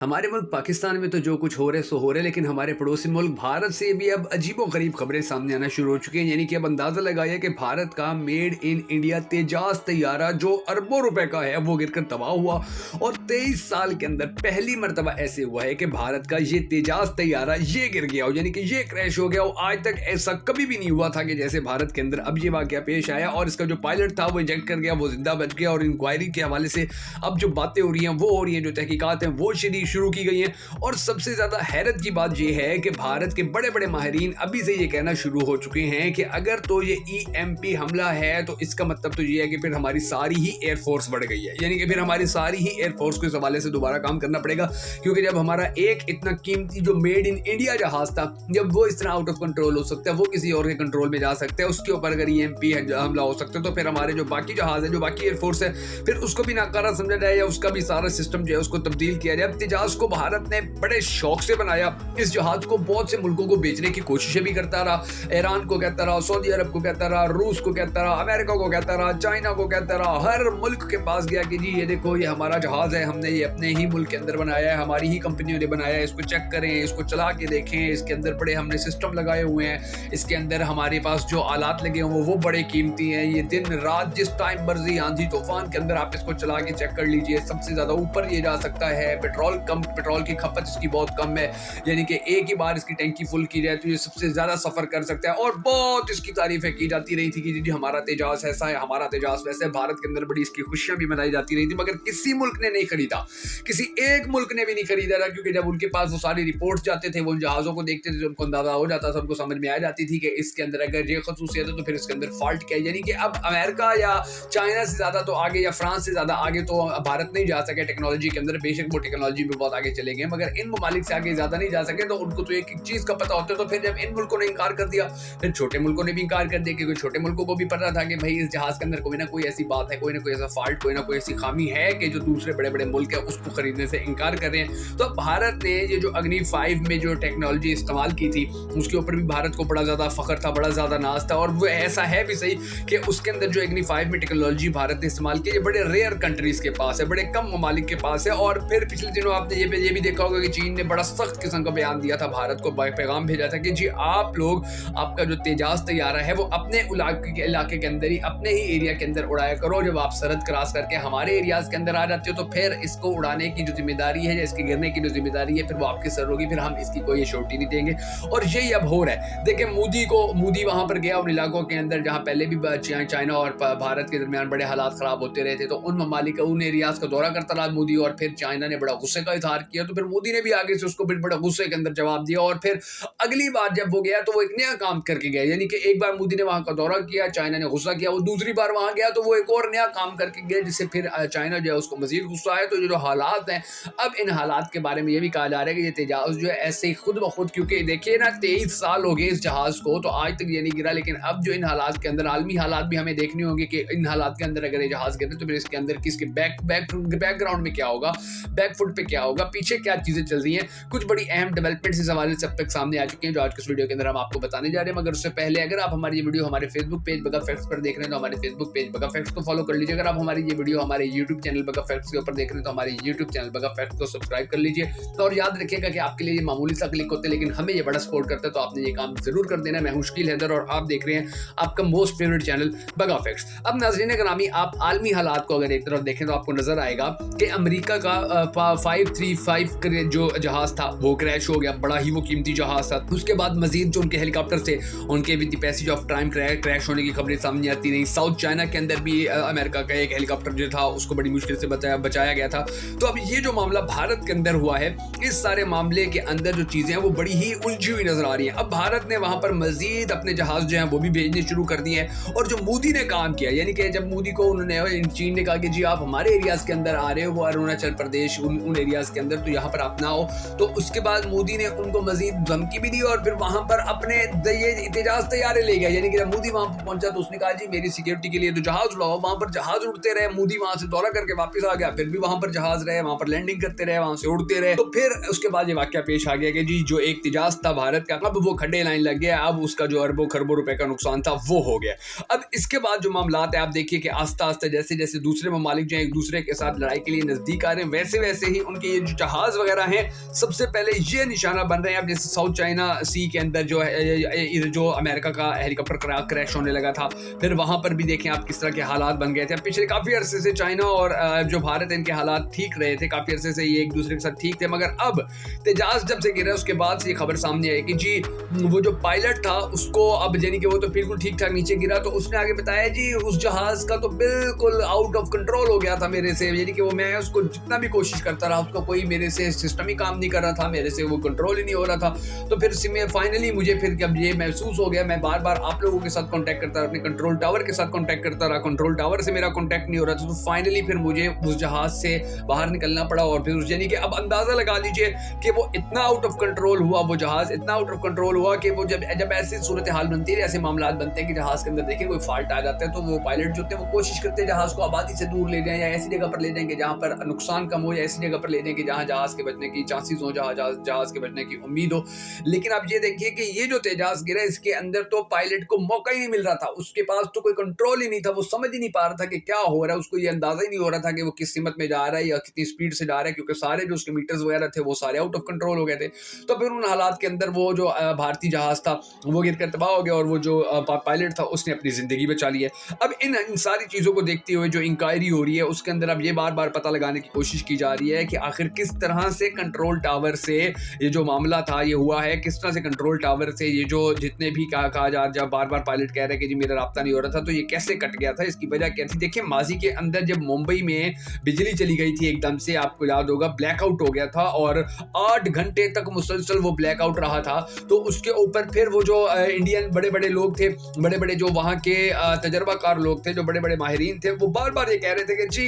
हमारे मुल्क पाकिस्तान में तो जो कुछ हो रहा है सो हो रहा है, लेकिन हमारे पड़ोसी मुल्क भारत से भी अब अजीबोगरीब खबरें सामने आना शुरू हो चुकी हैं। यानी कि अब अंदाज़ा लगाया कि भारत का मेड इन इंडिया तेजास तैयारा जो अरबों रुपए का है वो गिरकर तबाह हुआ। और 23 साल के अंदर पहली मरतबा ऐसे हुआ है कि भारत का ये तेजास तैयारा ये गिर गया हो, यानी कि ये क्रैश हो गया हो। आज तक ऐसा कभी भी नहीं हुआ था कि जैसे भारत के अंदर अब ये वाक़या पेश आया और इसका जो पायलट था वो इजेक्ट कर गया, वो जिंदा बच गया। और इंक्वायरी के हवाले से अब जो बातें हो रही हैं वो हो रही हैं, जो तहकीकात हैं वो शुरू की गई हैं। और सबसे ज़्यादा हैरत की बात यह है कि भारत के बड़े बड़े माहिरीन अभी से ये कहना शुरू हो चुके हैं कि अगर तो ये EMP हमला है तो इसका मतलब तो ये है कि फिर हमारी सारी ही एयरफोर्स बढ़ गई है, यानी कि फिर हमारी सारी ही एयरफोर्स को इस हवाले से दोबारा काम करना पड़ेगा। क्योंकि जब हमारा एक इतना कीमती जो मेड इन इंडिया जहाज था, जब वो इस तरह आउट ऑफ कंट्रोल हो सकता है, वो किसी और के कंट्रोल में जा सकते हैं, उसके ऊपर अगर EMP हमला हो सकता है तो फिर हमारे जो बाकी जहाज है, जो बाकी एयरफोर्स है, फिर उसको भी नाकारा समझा जाए या उसका भी सारा सिस्टम जो है उसको तब्दील किया जाए। तेजास को भारत ने बड़े शौक से बनाया, इस जहाज को बहुत से मुल्कों को बेचने की कोशिशें भी करता रहा, ईरान को कहता रहा, सऊदी अरब को कहता रहा, रूस को कहता रहा, अमेरिका को कहता रहा, चाइना को कहता रहा, हर मुल्क के पास गया कि जी ये देखो ये हमारा जहाज है, हमने ये अपने ही मुल्क के अंदर बनाया है, हमारी ही कंपनियों ने बनाया है, इसको चेक करें, इसको चला के देखें, इसके अंदर बड़े हमने सिस्टम लगाए हुए हैं, इसके अंदर हमारे पास जो आलात लगे हुए वो बड़े कीमती हैं, ये दिन रात जिस टाइम मर्जी आंधी तूफान के अंदर आप इसको चला के चेक कर लीजिए, सबसे ज्यादा ऊपर ये जा सकता है, पेट्रोल की खपत इसकी बहुत कम है, यानी कि एक ही बार इसकी टैंकी फुल की जाए तो ये सबसे ज्यादा सफर कर सकता है। और बहुत इसकी तारीफें की जाती रही थी कि जी हमारा तेजास ऐसा है, हमारा तेजास वैसे है, भारत के अंदर बड़ी इसकी खुशियां भी मनाई जाती रही थी, मगर किसी मुल्क ने नहीं खरीदा, किसी एक मुल्क ने भी नहीं खरीदा था। क्योंकि जब उनके पास वो सारी रिपोर्ट्स जाते थे, वो उन जहाज़ों को देखते थे तो उनको अंदाजा हो जाता था, उनको समझ में आ जाती थी कि इसके अंदर अगर ये खसूसियत है तो फिर इसके अंदर फॉल्ट क्या है। यानी कि अब अमेरिका या चाइना से ज्यादा तो आगे या फ्रांस से ज्यादा आगे तो भारत नहीं जा सके टेक्नोलॉजी के अंदर, बेशक वो टेक्नोलॉजी में बहुत आगे चले गए, मगर इन ममालिक से आगे ज्यादा नहीं जा सके। तो उनको तो एक एक चीज का पता होता है, तो फिर जब इन मुल्कों ने इनकार कर दिया, फिर छोटे मुल्कों ने भी इनकार कर दिया, क्योंकि छोटे मुल्कों को भी पता था कि भाई इस जहाज के अंदर कोई ना कोई ऐसी बात है, कोई ना कोई ऐसा फॉल्ट, कोई ना कोई ऐसी खामी है कि जो दूसरे बड़े बड़े मुल्क है उसको खरीदने से इनकार कर रहे हैं। तो भारत ने ये जो अग्नि 5 में जो टेक्नोलॉजी इस्तेमाल की थी उसके ऊपर भी भारत को बड़ा ज्यादा फख्र था, बड़ा ज्यादा नाज था। और वो ऐसा है भी सही कि उसके अंदर जो अग्नि 5 में टेक्नोलॉजी भारत ने इस्तेमाल की, ये बड़े रेयर कंट्रीज के पास है, बड़े कम ममालिक के पास है। और फिर पिछले दिनों आपने ये भी देखा होगा कि चीन ने बड़ा सख्त किस्म का बयान दिया था, भारत को पैगाम भेजा था कि जी आप लोग आपका जो तेजास तैयारा है वो अपने इलाके के अंदर ही, अपने ही एरिया के अंदर उड़ाया करो। जब आप सरहद क्रॉस करके हमारे एरियाज के अंदर आ जाते हो तो फिर इसको उड़ाने की जो जिम्मेदारी है या इसके गिरने की जो जिम्मेदारी है फिर वो आपके सर होगी, फिर हम इसकी कोई श्योरिटी नहीं देंगे। और यही अब हो रहा है। देखिए मोदी वहां पर गया उन इलाकों के अंदर जहां पहले भी चाइना और भारत के दरमियान बड़े हालात खराब होते रहे थे, तो उन ममालिक उन एरियाज का दौरा करता रहा मोदी, और फिर चाइना ने बड़ा गुस्से का इजहार किया, तो फिर मोदी ने भी आगे से उसको बड़ा गुस्से के अंदर जवाब दिया। और फिर अगली बार जब वो गया तो वो एक नया काम करके गया, यानी कि एक बार मोदी ने वहां का दौरा किया, चाइना ने गुस्सा किया, वो दूसरी बार वहां गया तो वो एक और नया काम करके गया, जिससे फिर चाइना जो है उसको मजीद गुस्सा आया। तो जो हालात हैं, अब इन हालात के बारे में ये भी कहा जा रहा है कि ये तेजास जो है ऐसे ही खुद ब खुद, क्योंकि देखिए ना 23 साल हो गए इस जहाज को, तो आज तक ये नहीं गिरा, लेकिन अब जो इन हालात के अंदर आलमी हालात भी हमें देखने होंगे कि इन हालात के अंदर अगर ये जहाज गिरे तो फिर इसके अंदर किसके बैकग्राउंड में क्या होगा, बैकफुट पे क्या होगा, पीछे क्या चीजें चल रही हैं। कुछ बड़ी अहम डेवलपमेंट्स इस हवाले से अब तक सामने आ चुकी हैं जो आज के वीडियो के अंदर हम आपको बताने जा रहे हैं। मगर उससे पहले अगर आप हमारी ये वीडियो हमारे फेसबुक पेज बगा फैक्ट्स पर देख रहे हैं तो हमारे फेसबुक पेज बगा फैक्ट्स को फॉलो कर लीजिए। अगर आप हमारी ये वीडियो हमारे यूट्यूब चैनल बगा फैक्ट्स के ऊपर देख रहे हैं तो हमारे यूट्यूब चैनल बगा फैक्ट्स को सब्सक्राइब कर लीजिए। तो और याद रखिएगा कि आपके लिए ये मामूली सा क्लिक होते हैं लेकिन हमें ये बड़ा सपोर्ट करता है, तो आपने ये काम जरूर कर देना। मैं मुश्किल हैदर और आप देख रहे हैं आपका मोस्ट फेवरेट चैनल बगा फैक्ट्स। अब नाज़रीन ग्रामी, आप आलमी हालात को अगर एक तरफ देखें तो आपको नजर आएगा कि अमेरिका का 535 जो जहाज था वो क्रैश हो गया, बड़ा ही वो कीमती जहाज था। उसके बाद मजीद जो उनके हेलीकॉप्टर थे उनके with the passage of time crash होने की खबरें सामने आती रही। साउथ चाइना के अंदर भी अमेरिका का एक हेलीकॉप्टर जो था उसको बड़ी मुश्किल से बचाया गया था। तो अब ये जो मामला भारत के अंदर हुआ है, इस सारे मामले के अंदर जो चीजें हैं वो बड़ी ही उलझी हुई नजर आ रही हैं। अब भारत ने वहां पर मजीद अपने जहाज जो हैं वो भी भेजने शुरू कर दिए हैं। और जो मोदी ने काम किया, यानी कि जब मोदी को उन्होंने चीन ने कहा कि जी आप हमारे एरियाज के अंदर आ रहे हो, वो अरुणाचल प्रदेश उन एरियाज के अंदर, तो यहाँ पर आप ना हो, तो उसके बाद मोदी ने उनको मजीद धमकी भी दी और फिर वहां पर अपने ये तेजास तैयारे ले गया। यानी कि जब मोदी वहां पर पहुंचा तो उसने कहा जी मेरी सिक्योरिटी के लिए तो जहाज उड़ाओ। वहां पर जहाज उड़ते रहे, मोदी वहां से दौरा करके वापस आ गया, फिर भी वहां पर जहाज रहे, वहां पर लैंडिंग करते रहे, वहां से उड़ते रहे। तो फिर उसके बाद ये वाकया पेश आ गया कि जी जो एक तेजास था भारत का, अब वो खड्डे लाइन लग गया, अब उसका जो अरबों खरबों रुपए का नुकसान था वो हो गया। अब इसके बाद जो मामलात है आप देखिए कि आस्ता आस्ता जैसे जैसे दूसरे ममालिक जो एक दूसरे के साथ लड़ाई के लिए नजदीक आ रहे हैं, वैसे वैसे ही उनके ये जो जहाज़ वगैरह हैं सबसे पहले ये निशाना बन रहे हैं। अब जैसे साउथ चाइना सी के अंदर जो है जो अमेरिका का हेलीकॉप्टर क्रैश होने लगा था, फिर वहाँ पर भी देखें आप किस तरह के हालात बन गए थे। पिछले काफ़ी अरसे से चाइना और जो भारत इनके हालात ठीक रहे थे, काफ़ी अरसे से ये एक दूसरे के साथ ठीक थे, मगर अब तेजाज जब से गिरा उसके बाद से ये खबर सामने आई कि जी वो जो पायलट था उसको अब यानी कि वो तो बिल्कुल ठीक ठाक नीचे गिरा, तो उसने आगे बताया जी उस जहाज़ का तो बिल्कुल आउट ऑफ कंट्रोल हो गया था मेरे से, यानी कि वो मैं उसको जितना भी कोशिश करता रहा उसका कोई मेरे से सिस्टम ही काम नहीं कर रहा था, मेरे से वो कंट्रोल ही नहीं हो रहा था। तो फिर फाइनली मुझे फिर जब ये महसूस हो गया, मैं बार बार आप लोगों के साथ कॉन्टैक्ट करता रहा, अपने कंट्रोल टावर के साथ कॉन्टैक्ट करता रहा, कंट्रोल टावर से मेरा कॉन्टैक्ट नहीं हो रहा था, तो फाइनली फिर मुझे उस जहाज़ से बाहर निकलना पड़ा। और फिर यानी कि अब अंदाज़ा लगा लीजिए कि वो इतना आउट ऑफ कंट्रोल हुआ, वो जहाज़ इतना आउट ऑफ कंट्रोल हुआ कि वो जब ऐसी सूरत हाल बनती है, ऐसे मामला बनते हैं कि जहाज़ के अंदर देखिए कोई फॉल्ट आ जाता है, तो वो पायलट जो होते हैं वो कोशिश करते हैं जहाज़ को आबादी से दूर ले जाएं, या ऐसी जगह पर ले जाएंगे जहाँ पर नुकसान कम हो, या ऐसी जगह पर ले जाएंगे जहाँ जहाज़ के बचने की चांसेस हो, जहाज़ के बचने की उम्मीद हो। लेकिन आप ये देखिए कि ये जो तेजाज गिरा इसके अंदर तो पायलट को मौका ही नहीं मिल रहा था, उसके पास तो कोई कंट्रोल ही नहीं था, वो समझ ही नहीं पा रहा था कि क्या हो रहा है, उसको ये अंदाजा ही नहीं हो रहा था कि वो किस सीमत में जा रहा है या कितनी स्पीड से जा रहा है, क्योंकि सारे जो उसके मीटर्स वगैरह थे वो सारे आउट ऑफ कंट्रोल हो गए थे। तो फिर उन हालात के अंदर वो जो भारतीय जहाज़ था वो गिर कर तबाह हो गया, और वो जो पायलट था उसने अपनी ज़िंदगी बचा ली है। अब इन सारी चीज़ों को देखते हुए जो इंक्वायरी हो रही है उसके अंदर अब ये बार बार पता लगाने की कोशिश की जा रही है कि आखिर किस तरह से कंट्रोल टावर से ये जो मामला था ये हुआ है, किस तरह से कंट्रोल टावर से ये जो जितने भी कहा जा जब बार बार पायलट कह रहे हैं कि जी मेरा राब्ता नहीं हो रहा था, तो ये कैसे कट गया था, इसकी वजह क्या थी। देखिए माजी के अंदर जब मुंबई में बिजली चली गई थी एकदम से, आपको याद होगा ब्लैकआउट हो गया था और 8 घंटे तक मुसलसल वो ब्लैकआउट रहा था। तो उसके ऊपर फिर वो जो इंडियन बड़े बड़े लोग थे, बड़े बड़े जो वहाँ के तजर्बाकार लोग थे, जो बड़े बड़े माहिरीन थे, वो बार बार ये कह रहे थे कि जी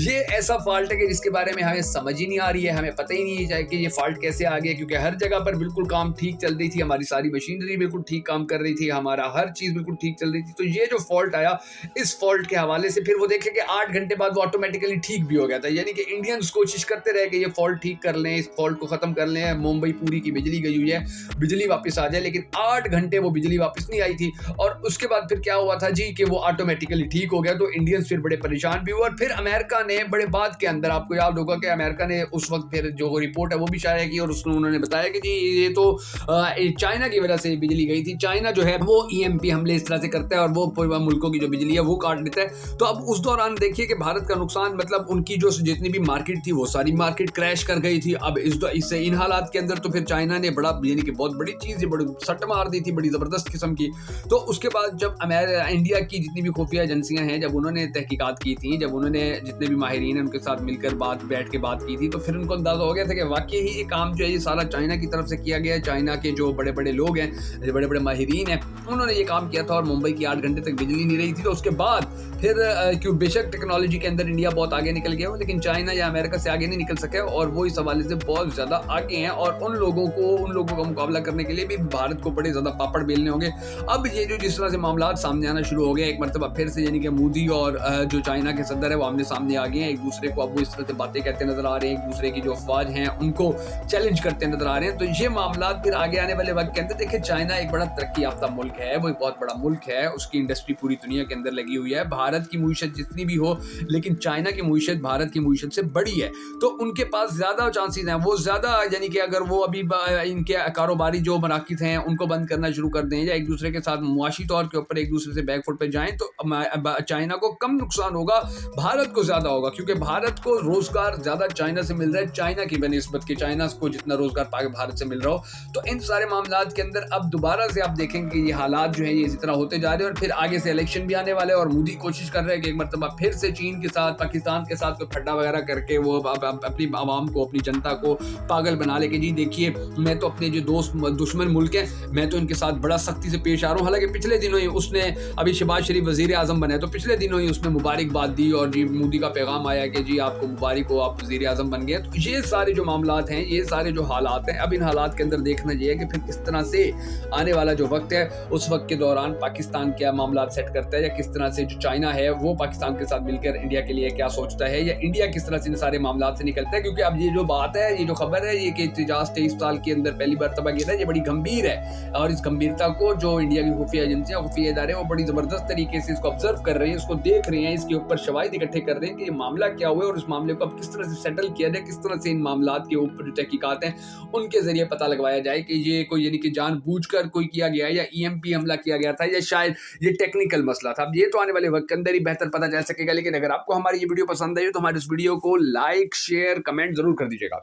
ये ऐसा फॉल्ट है कि जिसके बारे में हमें समझ ही नहीं आ रही है, हमें पता ही नहीं है कि ये फॉल्ट कैसे आ गया, क्योंकि हर जगह पर बिल्कुल काम ठीक चल रही थी, हमारी सारी मशीनरी बिल्कुल ठीक काम कर रही थी, हमारा हर चीज़ बिल्कुल ठीक चल रही थी। तो ये जो फॉल्ट आया, इस फॉल्ट के हवाले से फिर वो देखे कि 8 घंटे बाद वो ऑटोमेटिकली ठीक भी हो गया था, यानी कि इंडियंस कोशिश करते रहे कि ये फॉल्ट ठीक कर लें, इस फॉल्ट को ख़त्म कर लें, मुंबई पूरी की बिजली गई हुई है, बिजली वापस आ जाए, लेकिन 8 घंटे वो बिजली वापस नहीं आई थी। और उसके बाद फिर क्या हुआ था जी कि वो ऑटोमेटिकली ठीक हो गया, तो इंडियंस फिर बड़े परेशान भी हुए। और फिर अमेरिका ने बड़े बाद के अंदर, आपको याद होगा कि अमेरिका ने उस वक्त फिर जो रिपोर्ट है वो भी शाया की, और उसमें उन्होंने बताया कि जी ये तो चाइना की वजह से बिजली गई थी, चाइना जो है वो EMP हमले इस तरह से करता है और वो पूरे मुल्कों की जो बिजली है वो काट देता है। तो अब उस दौरान देखिए कि भारत का नुकसान, मतलब उनकी जो जितनी भी मार्केट थी वो सारी मार्केट क्रैश कर गई थी। अब इससे इन हालात के अंदर तो फिर चाइना ने बड़ा यानी कि बहुत बड़ी चीज़, बड़ी सट मार दी थी, बड़ी ज़बरदस्त किस्म की। तो उसके बाद जब इंडिया की जितनी भी खुफिया एजेंसियां हैं, जब उन्होंने तहकीकात की थी, जब उन्होंने जितने भी माहिरीन हैं उनके साथ मिलकर बैठ के बात की थी, तो फिर उनको अंदाजा हो गया था कि वाकई ही ये काम जो है ये सारा चाइना की तरफ से किया गया है। चाइना के जो बड़े बड़े लोग हैं, जो बड़े बड़े माहिरीन हैं, उन्होंने ये काम किया था और मुंबई की 8 घंटे तक बिजली नहीं रही थी। तो उसके बाद फिर क्यों बेशक टेक्नोलॉजी के अंदर इंडिया बहुत आगे निकल गया हो, लेकिन चाइना या अमेरिका से आगे नहीं निकल सके, और वो इस हवाले से बहुत ज़्यादा आगे हैं, और उन लोगों का मुकाबला करने के लिए भी भारत को बड़े ज़्यादा पापड़ बेलने होंगे। अब ये जो जिस तरह से मामला सामने आना शुरू हो गया एक मरतबा फिर से, यानी कि मोदी और जो चाइना के सदर है वो आमने सामने आ गए हैं एक दूसरे को, अब वो इस तरह से बातें कहते नजर आ रहे हैं, एक दूसरे की जो अफवाज हैं उनको चैलेंज करते नजर आ रहे हैं। तो ये मामला फिर आगे आने वाले वक्त के अंदर, देखिए चाइना एक बड़ा तरक्की याफ्ता मुल्क है, वो एक बहुत बड़ा मुल्क है, उसकी इंडस्ट्री पूरी दुनिया के अंदर लगी हुई है। भारत की मुईशत जितनी भी हो, लेकिन चाइना की मुईशत भारत की मुईशत से बड़ी है, तो उनके पास ज़्यादा चांसेस हैं, वो ज़्यादा यानी कि अगर वो अभी इनके कारोबारी जो मराकिज़ हैं उनको बंद करना शुरू कर दें, या एक दूसरे के साथ मुआशी तौर के ऊपर एक दूसरे से बैकफुट पे जाएं, तो चाइना को कम नुकसान होगा, भारत को ज़्यादा होगा, क्योंकि भारत को रोज़गार ज़्यादा चाइना से मिल रहा है, चाइना की बनिस्बत के चाइना को जितना रोज़गार पाके भारत से मिल रहा हो। तो इन सारे मामलात के अंदर अब दोबारा से आप देखेंगे कि ये हालात जो है ये इसी तरह होते जा रहे हैं, और फिर आगे से इलेक्शन भी आने वाले हैं, और मोदी कोशिश कर रहे हैं कि एक मरतबा फिर से चीन के साथ, पाकिस्तान के साथ कोई फड्डा वगैरह करके वो अपनी आवाम को, अपनी जनता को पागल बना ले कि जी देखिए मैं तो अपने जो दुश्मन मुल्क हैं, मैं तो इनके साथ बड़ा सख्ती से पेश आ रहा हूँ। हालांकि पिछले दिनों ही उसने, अभी शहबाज शरीफ वज़ीर आज़म बने, तो पिछले दिनों ही उसने मुबारकबाद दी और जी मोदी का पैगाम आया कि जी आपको मुबारक हो, आप वज़ीर आज़म बन गए। तो ये सारे जो मामलात हैं, ये सारे जो हालात हैं, अब इन हालात के अंदर देखना ये है कि फिर किस तरह से आने वाला जो वक्त है उस वक्त के दौरान पाकिस्तान क्या मामलात सेट करता है, या किस तरह से जो चाइना है वो पाकिस्तान के साथ मिलकर इंडिया के लिए क्या सोचता है, या इंडिया किस तरह से इन सारे मामलात से निकलता है। क्योंकि अब ये जो बात है, ये जो खबर है, ये कि तेजाज 23 साल के अंदर पहली मरतबा गिरा है, ये बड़ी गंभीर है, और इस गंभीरता को जो इंडिया की खुफिया एजेंसियां, खुफिया इदारे वो बड़ी ज़बरदस्त तरीके से इसको ऑब्जर्व कर रहे हैं, इसको देख रहे हैं, इसके ऊपर शवाहिद इकट्ठे कर रहे हैं कि ये मामला क्या हुआ है और इस मामले को अब किस तरह से सेटल किया کیا جائے, کس طرح سے ان معاملات کے اوپر جو تحقیقات ہیں ان کے ذریعے پتہ لگوایا جائے کہ یہ کوئی یعنی کہ جان بوجھ کر کوئی کیا گیا یا EMP حملہ کیا گیا تھا یا شاید یہ ٹیکنیکل مسئلہ تھا. اب یہ تو آنے والے وقت کے اندر ہی بہتر پتہ چل سکے گا, لیکن اگر آپ کو ہماری یہ ویڈیو پسند آئی تو ہمارے اس ویڈیو کو لائک, شیئر, کمنٹ ضرور کر دیجیے گا.